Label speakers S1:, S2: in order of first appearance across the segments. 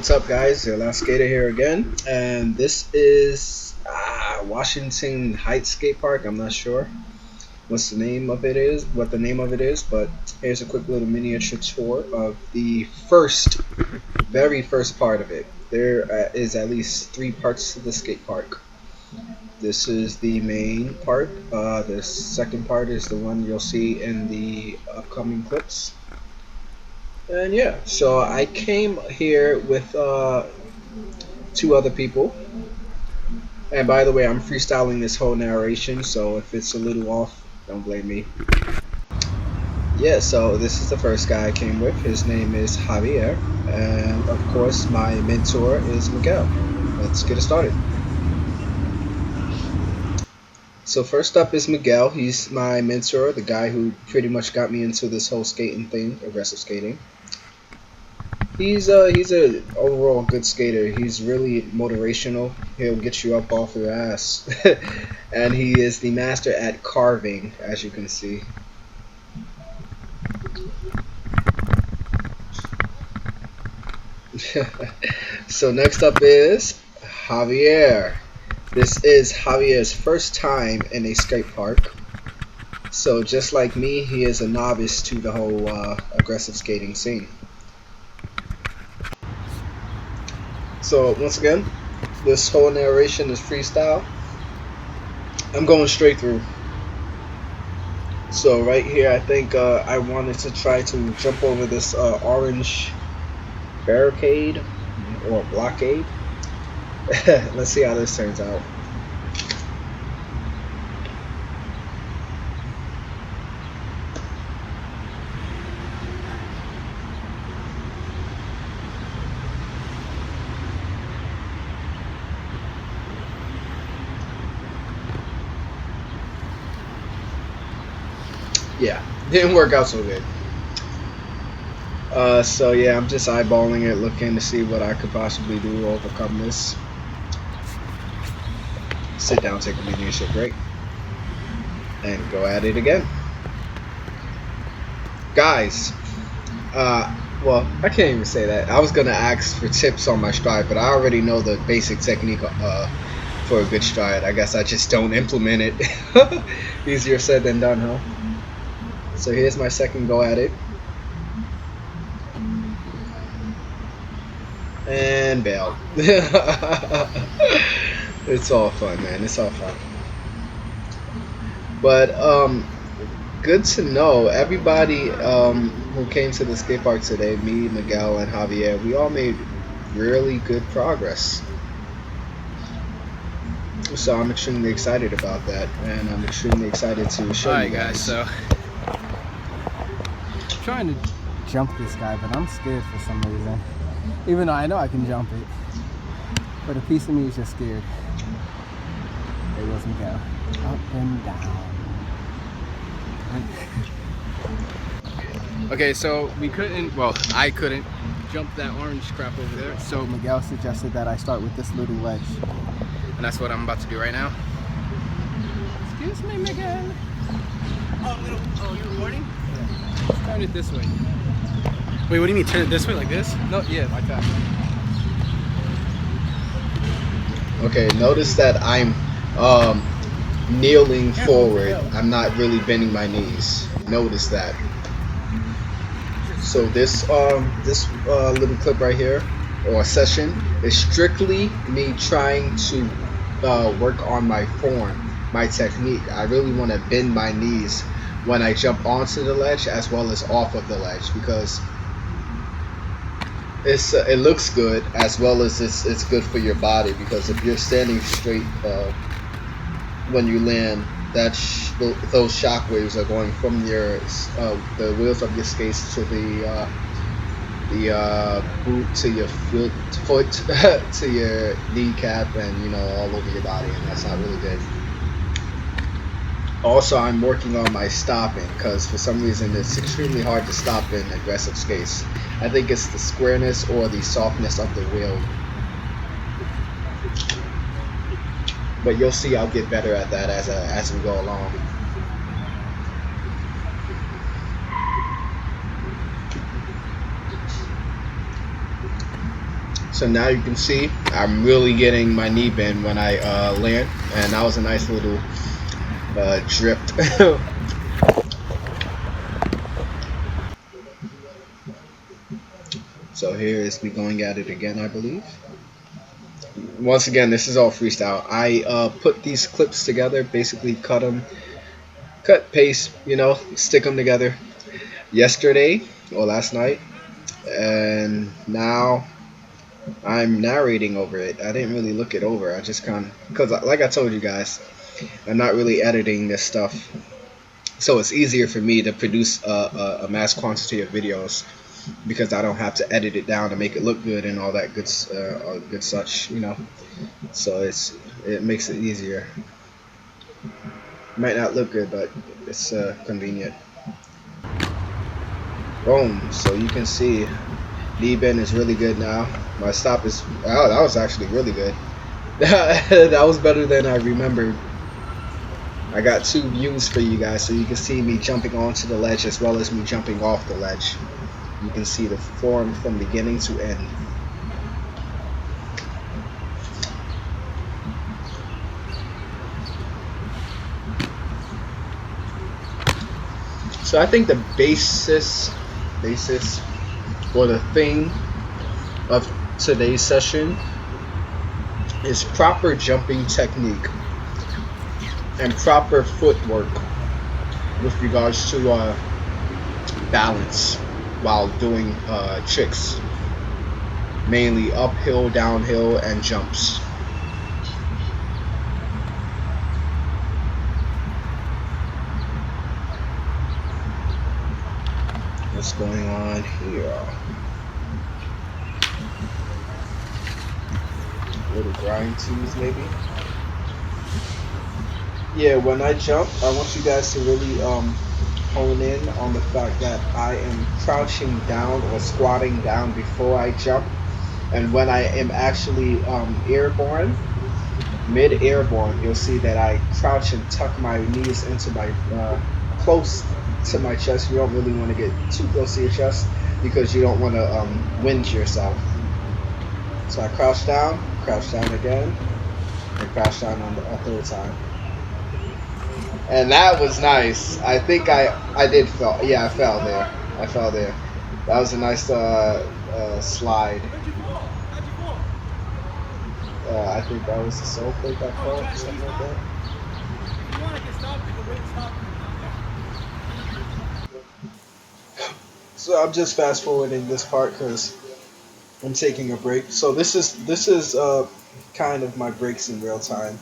S1: What's up, guys? Your last skater here again, and this is Washington Heights Skate Park. I'm not sure what the name of it is, but here's a quick little miniature tour of the very first part of it. There is at least 3 parts to the skate park. This is the main part. The second part is the one you'll see in the upcoming clips. And yeah, so I came here with 2 other people. And by the way, I'm freestyling this whole narration, so if it's a little off, don't blame me. Yeah, so this is the first guy I came with. His name is Javier, and of course my mentor is Miguel. Let's get it started. So first up is Miguel. He's my mentor, the guy who pretty much got me into this whole skating thing, aggressive skating. He's a overall good skater. He's really motivational. He'll get you up off your ass. And he is the master at carving, as you can see. So next up is Javier. This is Javier's first time in a skate park. So just like me, he is a novice to the whole aggressive skating scene. So once again, this whole narration is freestyle. I'm going straight through. So right here, I think I wanted to try to jump over this orange barricade or blockade. Let's see how this turns out. Yeah, didn't work out so good. So yeah, I'm just eyeballing it, looking to see what I could possibly do to overcome this. Sit down, take a miniature break, and go at it again. Guys, well, I can't even say that. I was gonna ask for tips on my stride, but I already know the basic technique for a good stride. I guess I just don't implement it. Easier said than done, huh? So here's my second go at it. And bail. It's all fun, man. It's all fun. But good to know. Everybody who came to the skate park today, me, Miguel, and Javier, we all made really good progress. So I'm extremely excited about that, and I'm extremely excited to show you guys.
S2: So I'm trying to jump this guy, but I'm scared for some reason. Even though I know I can jump it, but a piece of me is just scared. There goes Miguel. Up and down. Okay, so I couldn't jump that orange crap over there. So Miguel suggested that I start with this little ledge. And that's what I'm about to do right now. Excuse me, Miguel. Oh, you're recording? Yeah. Let's turn it this way. Wait, what do you mean turn it this way, like this? No, yeah, like that.
S1: Okay, notice that I'm kneeling forward. I'm not really bending my knees. Notice that. So this little clip right here, or session, is strictly me trying to work on my form, my technique. I really want to bend my knees when I jump onto the ledge as well as off of the ledge, because it looks good as well as it's good for your body, because if you're standing straight when you land, those shock waves are going from the wheels of your skates to the boot to your foot to your kneecap, and all over your body, and that's not really good. Also, I'm working on my stopping, because for some reason it's extremely hard to stop in aggressive skates. I think it's the squareness or the softness of the wheel. But you'll see I'll get better at that as we go along. So now you can see I'm really getting my knee bend when I land, and that was a nice little drift. So here is me going at it again, I believe. Once again, this is all freestyle. I put these clips together, basically cut, paste, stick them together yesterday or last night, and now I'm narrating over it. I didn't really look it over. I just because like I told you guys, I'm not really editing this stuff, so it's easier for me to produce a mass quantity of videos because I don't have to edit it down to make it look good and all that good such. So it makes it easier. Might not look good, but it's convenient. Boom. So you can see knee bend is really good now. My stop is that was actually really good. That was better than I remembered. I got 2 views for you guys, so you can see me jumping onto the ledge as well as me jumping off the ledge. You can see the form from beginning to end. So I think the basis or the theme of today's session is proper jumping technique and proper footwork with regards to balance while doing tricks, mainly uphill, downhill, and jumps. What's going on here? Little grind twos, maybe. Yeah, when I jump, I want you guys to really hone in on the fact that I am crouching down or squatting down before I jump, and when I am actually airborne, mid-airborne, you'll see that I crouch and tuck my knees into my close to my chest. You don't really want to get too close to your chest because you don't want to wind yourself. So I crouch down again, and crouch down on a third time. And that was nice. I think I did fall. Yeah, I fell there. That was a nice slide. I think that was the soul plate that fell, something like that. So I'm just fast forwarding this part because I'm taking a break. So this is kind of my breaks in real time.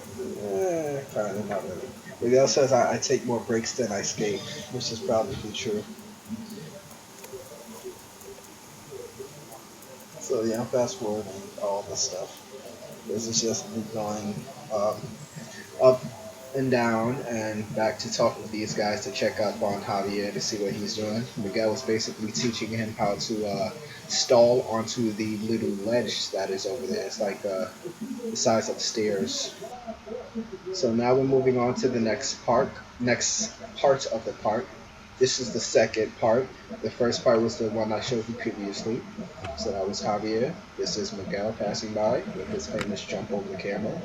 S1: Kind of, not really. Miguel says I take more breaks than I skate, which is probably true. So yeah, I'm fast forwarding all this stuff. This is just me going up and down and back to talk with these guys to check up on Javier to see what he's doing. Miguel was basically teaching him how to stall onto the little ledge that is over there. It's like the size of stairs. So now we're moving on to the next part of the park. This is the second part. The first part was the one I showed you previously. So that was Javier. This is Miguel passing by with his famous jump over the camera.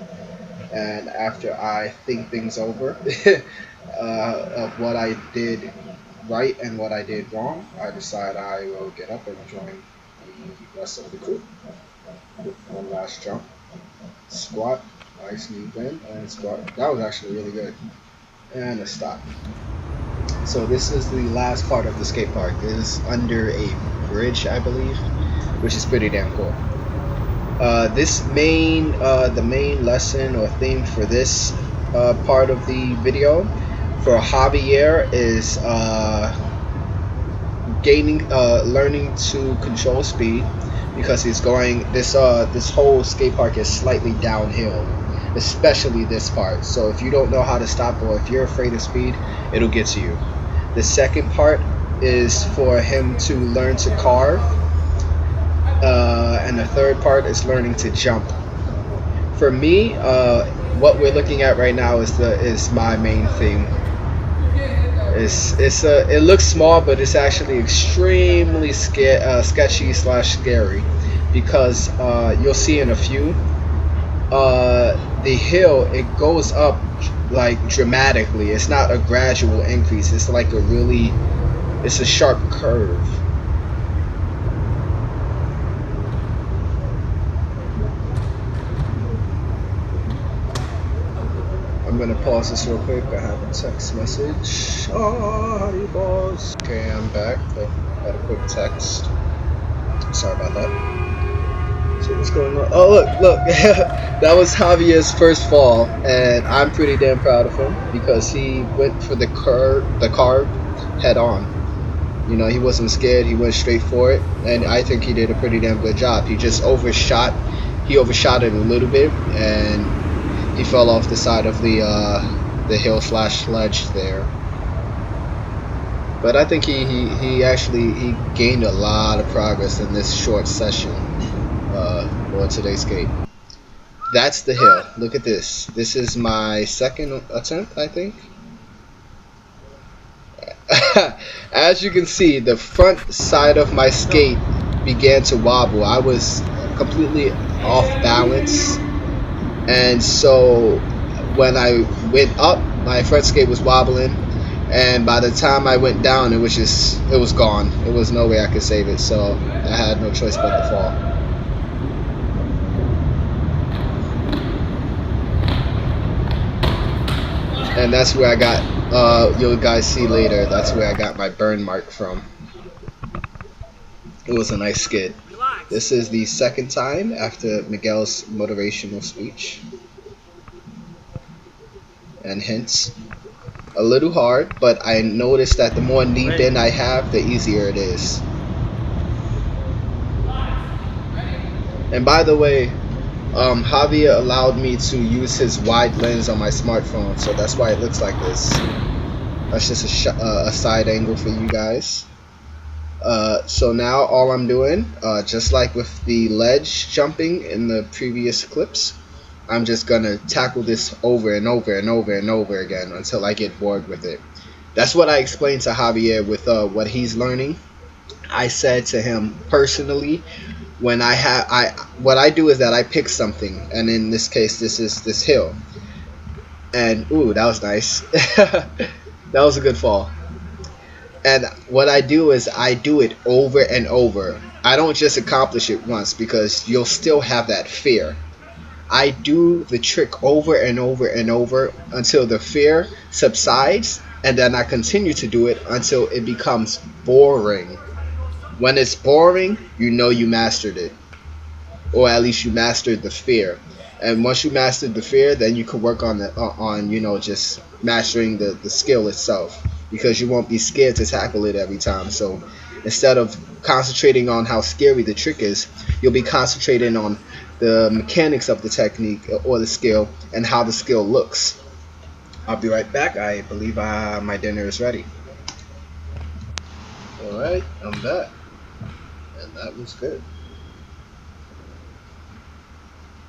S1: And after I think things over of what I did right and what I did wrong, I decide I will get up and join the rest of the crew. One last jump, squat, nice knee bend, and squat. That was actually really good. And a stop. So this is the last part of the skate park. It is under a bridge, I believe, which is pretty damn cool. The main lesson or theme for this part of the video for Javier is learning to control speed, because he's going this whole skate park is slightly downhill, especially this part. So if you don't know how to stop or if you're afraid of speed, it'll get to you. The second part is for him to learn to carve. And the third part is learning to jump. For me, what we're looking at right now is my main theme. It looks small, but it's actually extremely sketchy / scary. because you'll see in a few, the hill, it goes up like dramatically. It's not a gradual increase. It's like it's a sharp curve. I'm gonna pause this real quick. I have a text message. Oh, how do you pause? Okay, I'm back. I had a quick text. Sorry about that. So what's going on? Oh, look. That was Javier's first fall, and I'm pretty damn proud of him because he went for the carb head on. You know, he wasn't scared. He went straight for it, and I think he did a pretty damn good job. He just overshot. He overshot it a little bit, and he fell off the side of the hill slash ledge there. But I think he actually he gained a lot of progress in this short session for today's skate. That's the hill. Look at this. This is my second attempt, I think. As you can see, the front side of my skate began to wobble. I was completely off balance, and so when I went up, my front skate was wobbling, and by the time I went down, it was gone. There was no way I could save it, so I had no choice but to fall. And that's where I got, you'll guys see later, that's where I got my burn mark from. It was a nice skid. This is the second time after Miguel's motivational speech. And hence, a little hard, but I noticed that the more knee bend I have, the easier it is. And by the way, Javier allowed me to use his wide lens on my smartphone, so that's why it looks like this. That's just a side angle for you guys. So now all I'm doing, just like with the ledge jumping in the previous clips, I'm just gonna tackle this over and over and over and over again until I get bored with it. That's what I explained to Javier with what he's learning. I said to him personally, when what I do is that I pick something, and in this case, this is this hill. And ooh, that was nice. That was a good fall. And what I do is I do it over and over. I don't just accomplish it once because you'll still have that fear. I do the trick over and over and over until the fear subsides, and then I continue to do it until it becomes boring. When it's boring, you know you mastered it, or at least you mastered the fear. And once you mastered the fear, then you can work on just mastering the skill itself, because you won't be scared to tackle it every time. So instead of concentrating on how scary the trick is, you'll be concentrating on the mechanics of the technique or the skill and how the skill looks. I'll be right back. I believe my dinner is ready. Alright, I'm back. And that was good.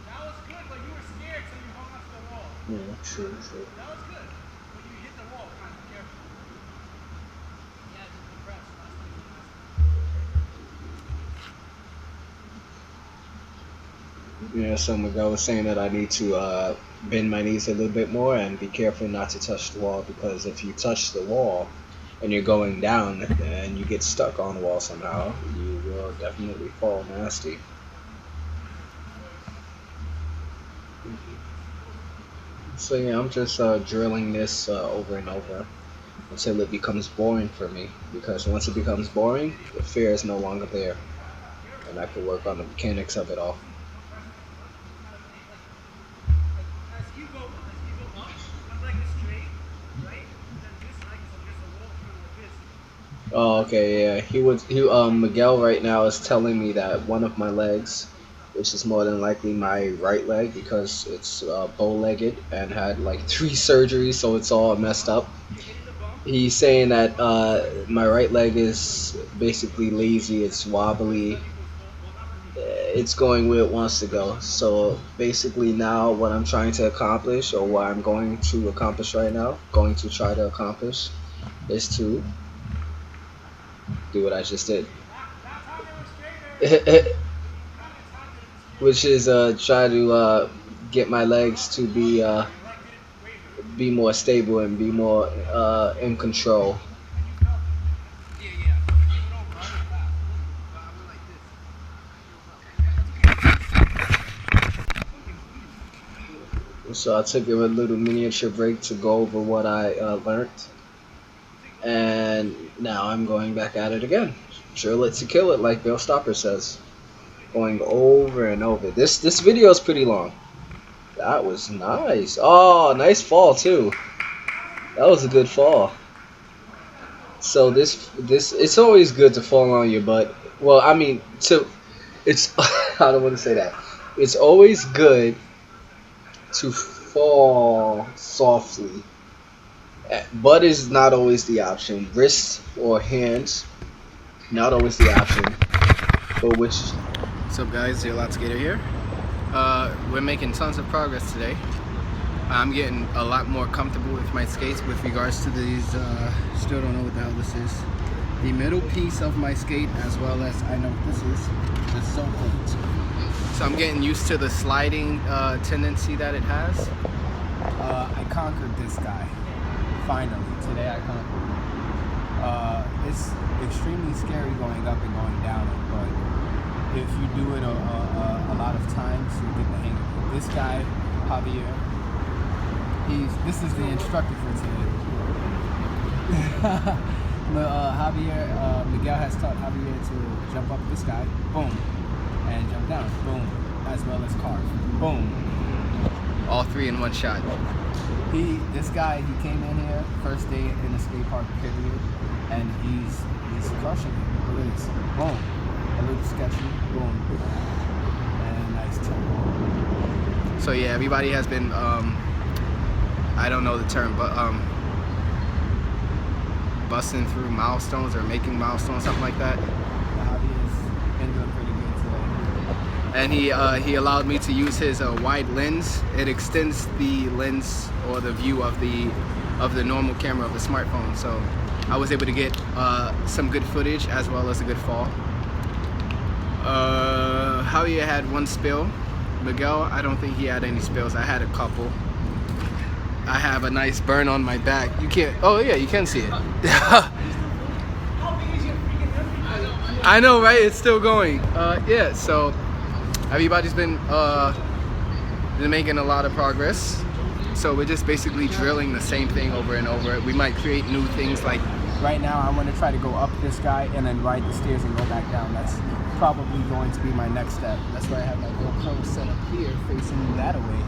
S2: That was good, but you were scared, so you hung onto the wall.
S1: Yeah, true.
S2: That was good, but you hit the wall, kind of careful. Yeah, just compress.
S1: Yeah, so Miguel was saying that I need to bend my knees a little bit more and be careful not to touch the wall, because if you touch the wall and you're going down and you get stuck on the wall somehow, you will definitely fall nasty. So yeah, I'm just drilling this over and over until it becomes boring for me, because once it becomes boring, the fear is no longer there, and I can work on the mechanics of it all.
S2: As you go up, one leg is straight, right? And then this leg is against the wall, kind of like this.
S1: Oh, okay, yeah. Miguel right now is telling me that one of my legs, which is more than likely my right leg because it's bow-legged and had like 3 surgeries, so it's all messed up. He's saying that my right leg is basically lazy, it's wobbly, it's going where it wants to go. So basically now what I'm trying to accomplish, or what I'm going to accomplish right now, going to try to accomplish, is to do what I just did. which is try to get my legs to be more stable and be more in control. So I took a little miniature break to go over what I learned, and now I'm going back at it again. Drill it to kill it, like Bill Stopper says. Going over and over. This video is pretty long. That was nice. Oh, nice fall too. That was a good fall. So this it's always good to fall on your butt. Well, I mean, to it's I don't want to say that. It's always good to fall softly. Butt is not always the option. Wrists or hands, not always the option. But which?
S2: What's up, guys? The Lot Skater here. We're making tons of progress today. I'm getting a lot more comfortable with my skates with regards to these, still don't know what the hell this is. The middle piece of my skate, as well as, I know what this is, the sole plate. So I'm getting used to the sliding tendency that it has. I conquered this guy, finally. Today I conquered it. It's extremely scary going up and going down it, but if you do it a lot of times, you get the hang of it. This guy, Javier, this is the instructor for today. Javier, Miguel has taught Javier to jump up this guy, boom, and jump down, boom, as well as carve, boom. All three in one shot. This guy, he came in here first day in the skate park period, and he's crushing it. Look at this, boom, a little sketchy, boom, and nice turn. So yeah, everybody has been. I don't know the term, but busting through milestones or making milestones, something like that. Javi's been doing pretty good today. And he allowed me to use his wide lens. It extends the lens or the view of the normal camera of the smartphone. So I was able to get some good footage as well as a good fall. Javier had one spill. Miguel, I don't think he had any spills. I had a couple. I have a nice burn on my back. You can't, oh yeah, you can see it. I know, right? It's still going. Yeah, so everybody's been making a lot of progress. So we're just basically drilling the same thing over and over. We might create new things, like right now I want to try to go up this guy and then ride the stairs and go back down. That's probably going to be my next step. That's why I have my GoPro set up here facing that away.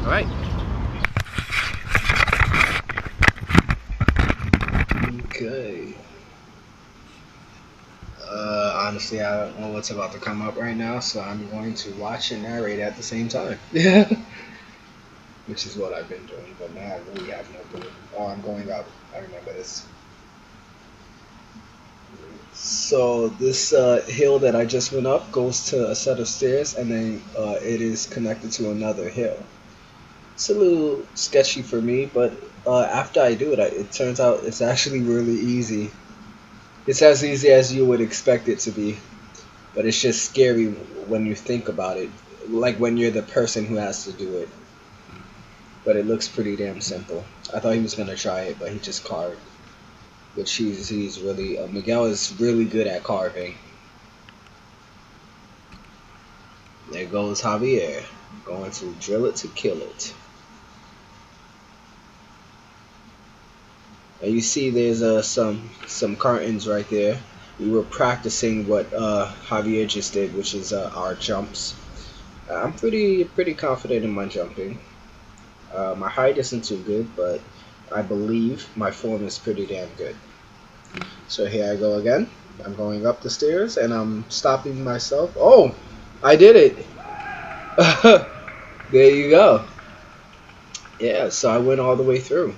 S2: All right.
S1: Okay. Honestly, I don't know what's about to come up right now, so I'm going to watch and narrate at the same time. Yeah. Which is what I've been doing, but now I really have no clue. Oh, I'm going up. I remember this. So this hill that I just went up goes to a set of stairs, and then it is connected to another hill. It's a little sketchy for me, but after I do it, it turns out it's actually really easy. It's as easy as you would expect it to be, but it's just scary when you think about it, like when you're the person who has to do it. But it looks pretty damn simple. I thought he was gonna try it, but he just carved. Which he's really Miguel is really good at carving. There goes Javier, going to drill it to kill it. And you see there's some curtains right there. We were practicing what Javier just did, which is our jumps. I'm pretty confident in my jumping. My height isn't too good, but I believe my form is pretty damn good. So here I go again. I'm going up the stairs and I'm stopping myself. Oh, I did it. There you go. Yeah, so I went all the way through.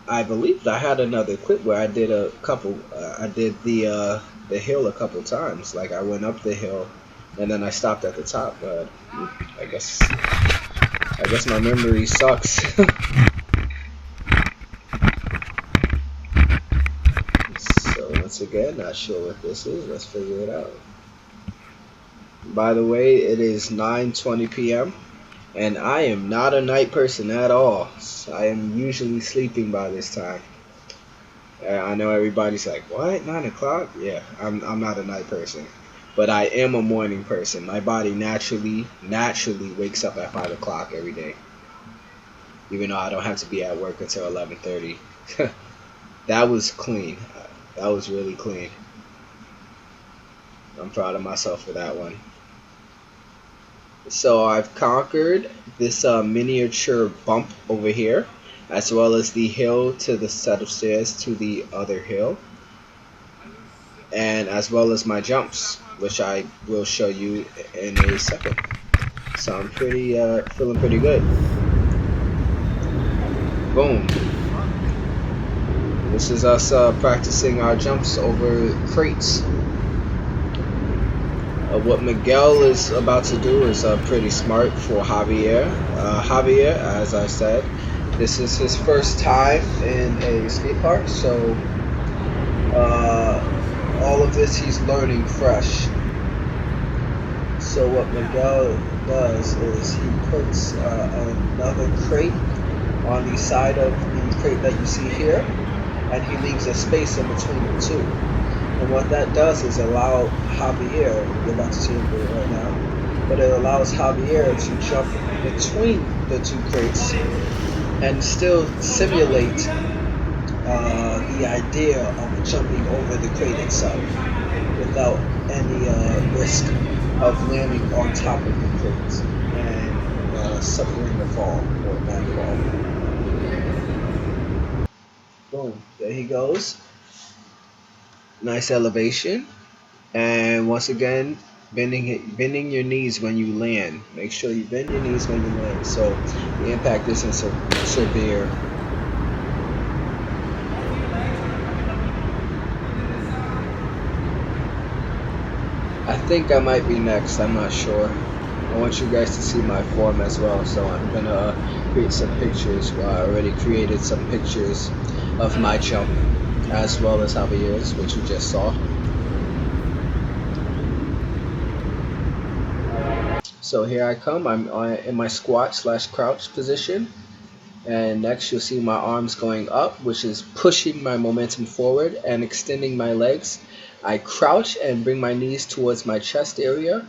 S1: I believe I had another clip where I did a couple. I did the hill a couple times. Like I went up the hill, and then I stopped at the top. But I guess my memory sucks. So once again, not sure what this is. Let's figure it out. By the way, it is 9:20 p.m. and I am not a night person at all. I am usually sleeping by this time. I know everybody's like, "What? 9 o'clock?" Yeah, I'm not a night person, but I am a morning person. My body naturally wakes up at 5 o'clock every day, even though I don't have to be at work until 11:30. That was clean. That was really clean. I'm proud of myself for that one. So I've conquered this miniature bump over here, as well as the hill to the set of stairs to the other hill, and as well as my jumps, which I will show you in a second. So I'm feeling pretty good. Boom. This is us practicing our jumps over crates. What Miguel is about to do is pretty smart for Javier. Javier, as I said, this is his first time in a skate park, so all of this he's learning fresh. So what Miguel does is he puts another crate on the side of the crate that you see here, and he leaves a space in between the two. And what that does is allow Javier, you're about to see him do it right now, but it allows Javier to jump between the two crates and still simulate the idea of jumping over the crate itself without any risk of landing on top of the crate and suffering a fall or bad fall. Boom, there he goes. Nice elevation. And once again, bending your knees when you land. Make sure you bend your knees when you land so the impact isn't severe. I think I might be next. I'm not sure. I want you guys to see my form as well, so I'm gonna create some pictures. Well, I already created some pictures of my jump as well as Javier's, which you just saw. So here I come. I'm in my squat / crouch position. And next you'll see my arms going up, which is pushing my momentum forward and extending my legs. I crouch and bring my knees towards my chest area.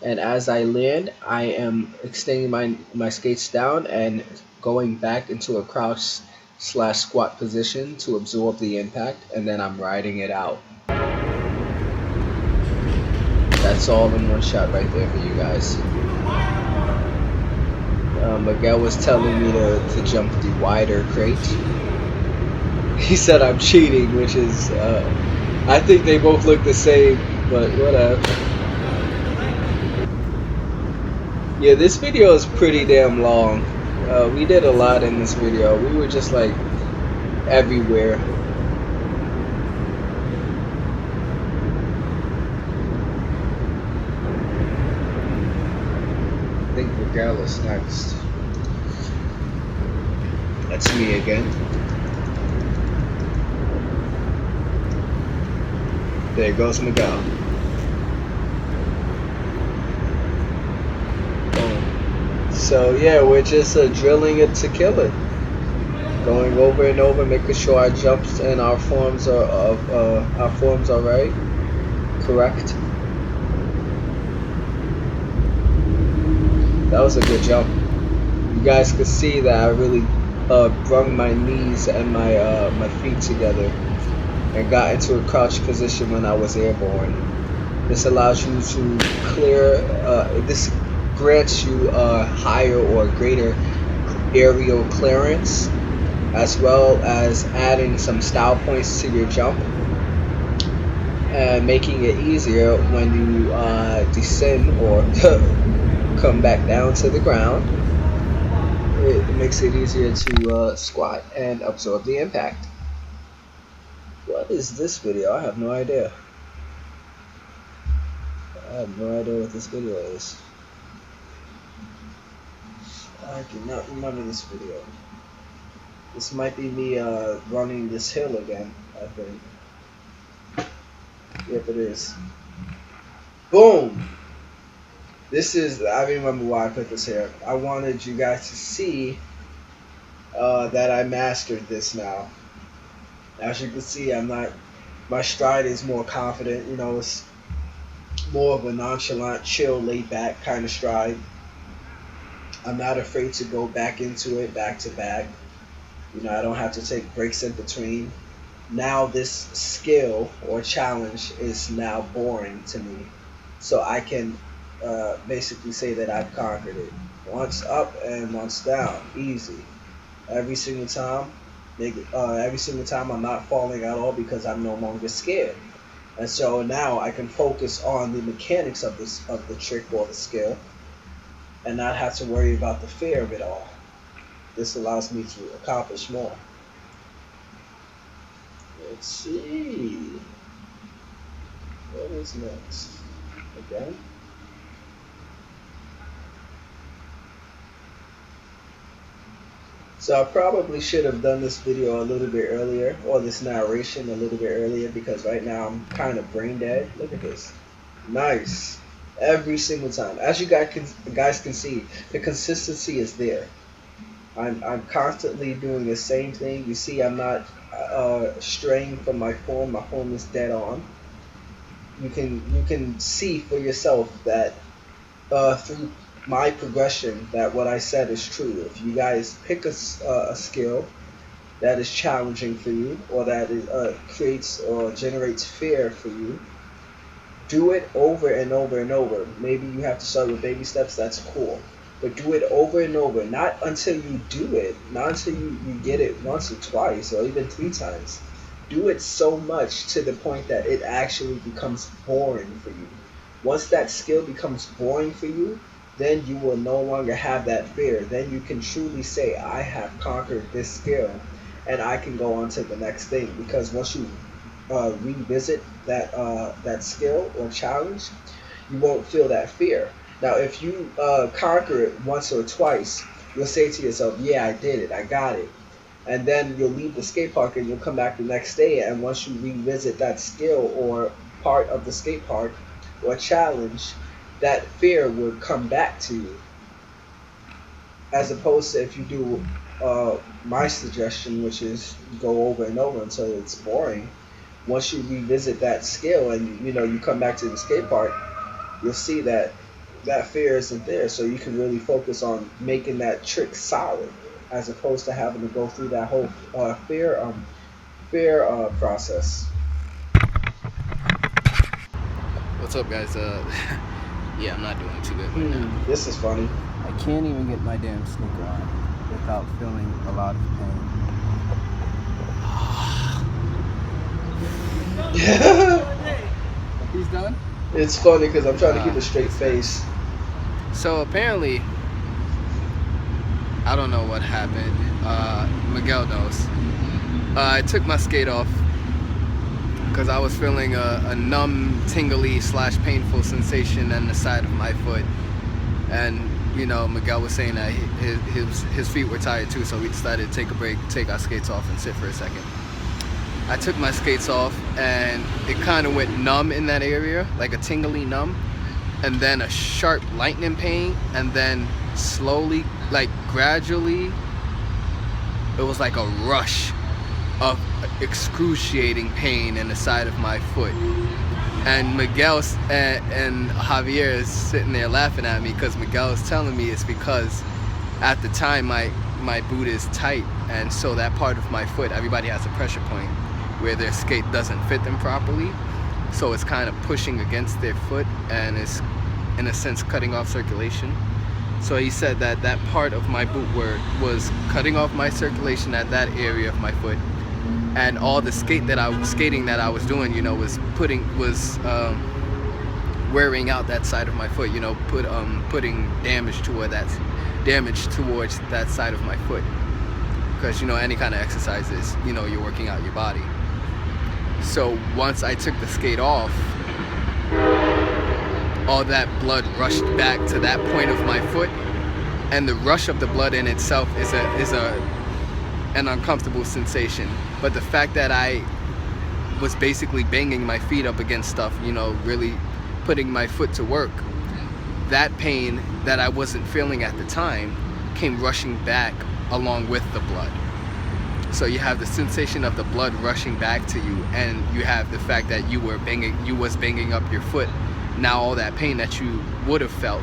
S1: And as I land, I am extending my skates down and going back into a crouch / squat position to absorb the impact. And then I'm riding it out. That's all in one shot right there for you guys. Miguel was telling me to jump the wider crate. He said I'm cheating, which is, I think they both look the same, but whatever. Yeah, this video is pretty damn long. We did a lot in this video. We were just like everywhere. I think Miguel is next. That's me again. There goes Miguel. So yeah, we're just drilling it to kill it. Going over and over, making sure our jumps and our forms are right, correct. That was a good jump. You guys could see that I really brung my knees and my feet together and got into a crouch position when I was airborne. This allows you to clear. This grants you a higher or greater aerial clearance, as well as adding some style points to your jump and making it easier when you descend or come back down to the ground. It makes it easier to squat and absorb the impact. What is this video? I have no idea. I have no idea what this video is. I cannot remember this video. This might be me running this hill again, I think. Yep, it is. Boom! This is, I remember why I put this here. I wanted you guys to see that I mastered this now. As you can see, I'm not, my stride is more confident. You know, it's more of a nonchalant, chill, laid back kind of stride. I'm not afraid to go back into it, back to back. You know, I don't have to take breaks in between. Now this skill or challenge is now boring to me. So I can basically say that I've conquered it. Once up and once down, easy. Every single time, every single time I'm not falling at all because I'm no longer scared. And so now I can focus on the mechanics of this of the trick or the skill, and not have to worry about the fear of it all. This allows me to accomplish more. Let's see. What is next? Again? So I probably should have done this video a little bit earlier, or this narration a little bit earlier, because right now I'm kind of brain dead. Look at this. Nice. Every single time. As you guys can see, the consistency is there. I'm constantly doing the same thing. You see, I'm not straying from my form. My form is dead on. You can see for yourself that through my progression that what I said is true. If you guys pick a skill that is challenging for you, or that is, creates or generates fear for you, do it over and over and over. Maybe you have to start with baby steps, that's cool. But do it over and over, not until you do it, not until you get it once or twice or even 3 times. Do it so much to the point that it actually becomes boring for you. Once that skill becomes boring for you, then you will no longer have that fear. Then you can truly say, I have conquered this skill and I can go on to the next thing. Because once you revisit that skill or challenge, you won't feel that fear. Now, if you conquer it once or twice, you'll say to yourself, "Yeah, I did it. I got it." And then you'll leave the skate park and you'll come back the next day. And once you revisit that skill or part of the skate park or challenge, that fear will come back to you. As opposed to if you do my suggestion, which is go over and over until it's boring. Once you revisit that skill and you come back to the skate park, you'll see that that fear isn't there. So you can really focus on making that trick solid, as opposed to having to go through that whole fear process.
S2: What's up, guys? Yeah, I'm not doing too good right now.
S1: This is funny.
S2: I can't even get my damn sneaker on without feeling a lot of pain. He's done?
S1: It's funny because I'm trying to keep a straight face.
S2: So apparently, I don't know what happened. Miguel knows. I took my skate off because I was feeling a numb, tingly / painful sensation on the side of my foot. And Miguel was saying that his feet were tired too, so we decided to take a break, take our skates off and sit for a second. I took my skates off and it kind of went numb in that area, like a tingly numb, and then a sharp lightning pain, and then slowly, like gradually, it was like a rush of excruciating pain in the side of my foot. And Miguel and Javier is sitting there laughing at me because Miguel is telling me it's because at the time my boot is tight, and so that part of my foot, everybody has a pressure point where their skate doesn't fit them properly, so it's kind of pushing against their foot and is in a sense cutting off circulation. So he said that that part of my boot was cutting off my circulation at that area of my foot, and all the skating that I was doing, was wearing out that side of my foot, putting damage towards that side of my foot. Because any kind of exercise is, you're working out your body. So once I took the skate off, all that blood rushed back to that point of my foot, and the rush of the blood in itself is an uncomfortable sensation. But the fact that I was basically banging my feet up against stuff, really putting my foot to work, that pain that I wasn't feeling at the time came rushing back along with the blood. So you have the sensation of the blood rushing back to you, and you have the fact that you was banging up your foot. Now all that pain that you would have felt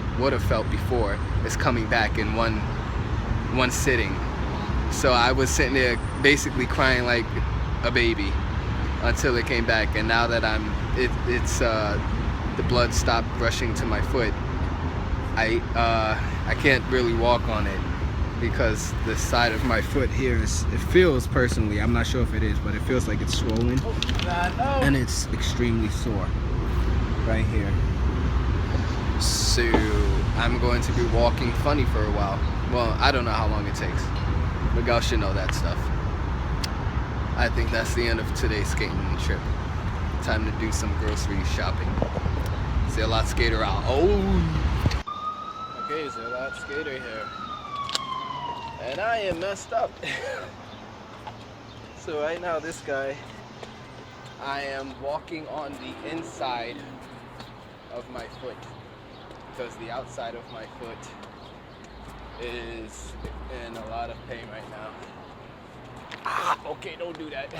S2: before is coming back in one sitting. So I was sitting there basically crying like a baby until it came back, and now that the blood stopped rushing to my foot, I can't really walk on it because the side of my foot here it feels, personally, I'm not sure if it is, but it feels like it's swollen. And it's extremely sore right here. So I'm going to be walking funny for a while. Well, I don't know how long it takes. Miguel should know that stuff. I think that's the end of today's skating trip. Time to do some grocery shopping. See a lot skater out. Oh! Okay, so a lot skater here. And I am messed up. So right now this guy, I am walking on the inside of my foot because the outside of my foot is in a lot of pain right now. Ah, okay, don't do that.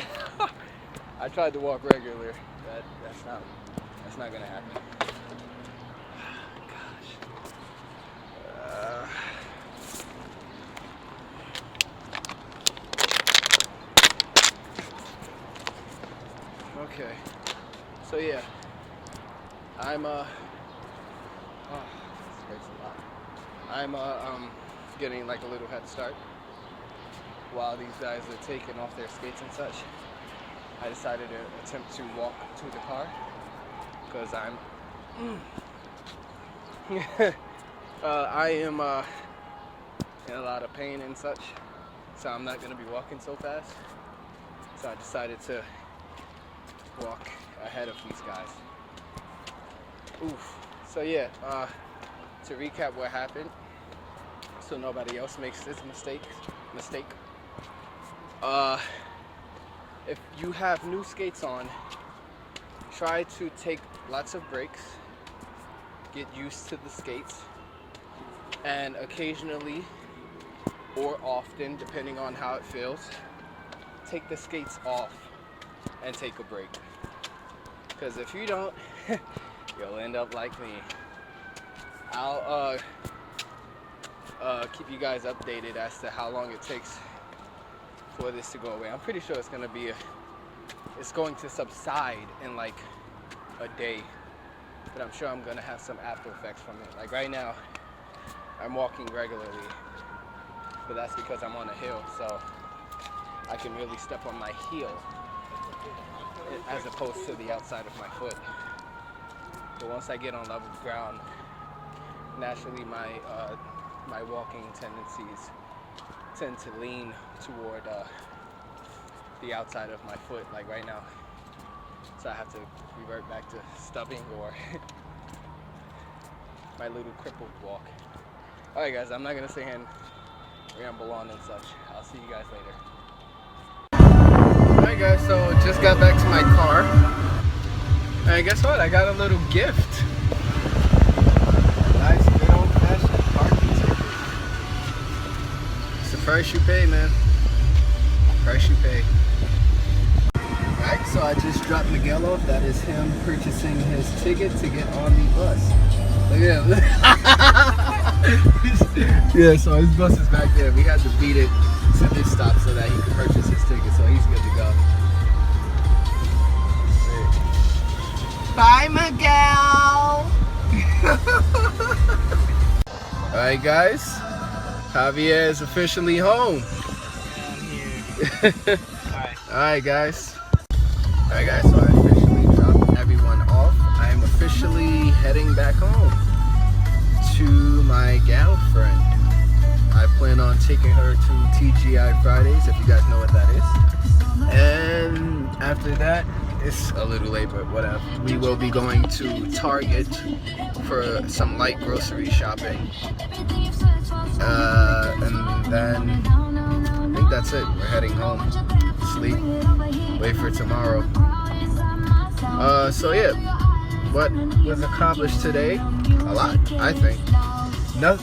S2: I tried to walk regular. That's not gonna happen. Okay, so yeah, I'm this hurts a lot. I'm getting like a little head start while these guys are taking off their skates and such. I decided to attempt to walk to the car because I am in a lot of pain and such, so I'm not gonna be walking so fast. So I decided to walk ahead of these guys. Oof. So yeah, to recap what happened, so nobody else makes this mistake. If you have new skates on, try to take lots of breaks, get used to the skates, and occasionally or often, depending on how it feels, take the skates off and take a break. Because if you don't, you'll end up like me. I'll keep you guys updated as to how long it takes for this to go away. I'm pretty sure it's going to subside in like a day, but I'm sure I'm gonna have some after effects from it. Like right now, I'm walking regularly, but that's because I'm on a hill, so I can really step on my heel as opposed to the outside of my foot. But once I get on level ground, naturally my walking tendencies tend to lean toward the outside of my foot, like right now. So I have to revert back to stubbing or my little crippled walk. Alright guys, I'm not gonna sit here and ramble on and such. I'll see you guys later. Alright guys, so just got back to my car. And guess what? I got a little gift. Nice, good old-fashioned parking ticket. It's the price you pay, man. Price you pay. Alright, so I just dropped Miguel off. That is him purchasing his ticket to get on the bus. Look at him. Yeah, so his bus is back there. We had to beat it to this stop so that he could purchase his ticket, so he's good to go. Bye, Miguel! Alright guys, Javier is officially home. Alright guys. Alright guys, so I officially dropped everyone off. I am officially heading back home to my girlfriend. I plan on taking her to TGI Fridays, if you guys know what that is. And after that, it's a little late, but whatever. We will be going to Target for some light grocery shopping. And then I think that's it. We're heading home. Sleep. Wait for tomorrow. So yeah. what was accomplished today, a lot, I think.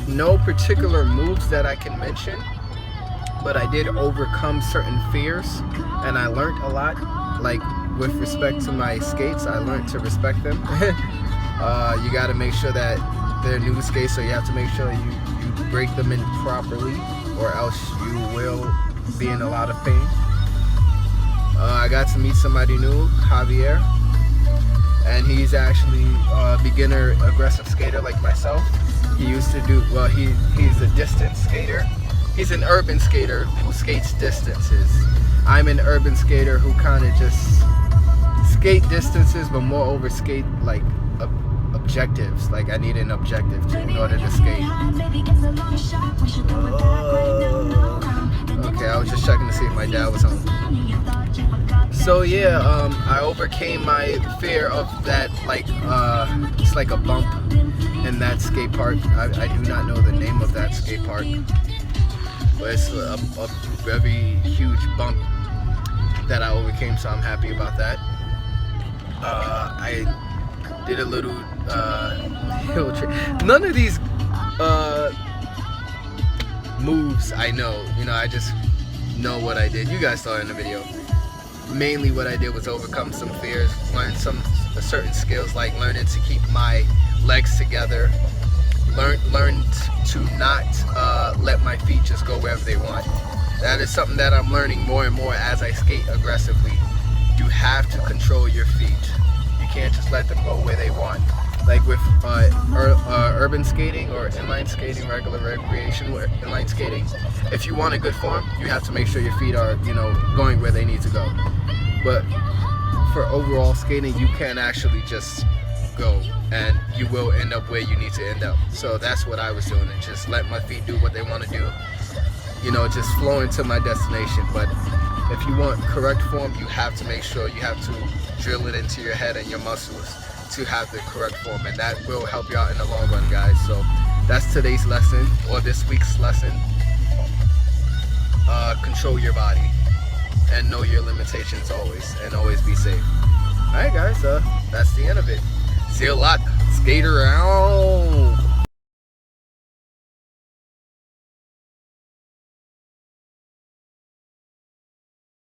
S2: No particular moves that I can mention, but I did overcome certain fears, and I learned a lot. Like with respect to my skates, I learned to respect them. You got to make sure that they're new skates, so you have to make sure you break them in properly, or else you will be in a lot of pain. I got to meet somebody new, Javier, and he's actually a beginner aggressive skater like myself. He used to do, well, he's a distance skater. He's an urban skater who skates distances. I'm an urban skater who kind of just skate distances, but moreover skate like objectives. Like I need an objective in order to skate. Okay, I was just checking to see if my dad was home. So yeah, I overcame my fear of that, like it's like a bump in that skate park. I do not know the name of that skate park, but it's a very huge bump that I overcame, so I'm happy about that. I did a little hill trick. None of these moves I know, I just know what I did. You guys saw it in the video. Mainly what I did was overcome some fears, learn some certain skills, like learning to keep my legs together, learn to not let my feet just go wherever they want. That is something that I'm learning more and more as I skate aggressively. You have to control your feet. You can't just let them go where they want. Like with urban skating or inline skating, regular recreation inline skating, if you want a good form, you have to make sure your feet are, going where they need to go. But for overall skating, you can actually just go, and you will end up where you need to end up. So that's what I was doing, and just let my feet do what they want to do. Just flowing to my destination. But if you want correct form, you have to make sure you have to drill it into your head and your muscles to have the correct form, and that will help you out in the long run, guys. So that's today's lesson, or this week's lesson. Control your body and know your limitations always, and always be safe. Alright guys, that's the end of it. See you a lot. Skater out.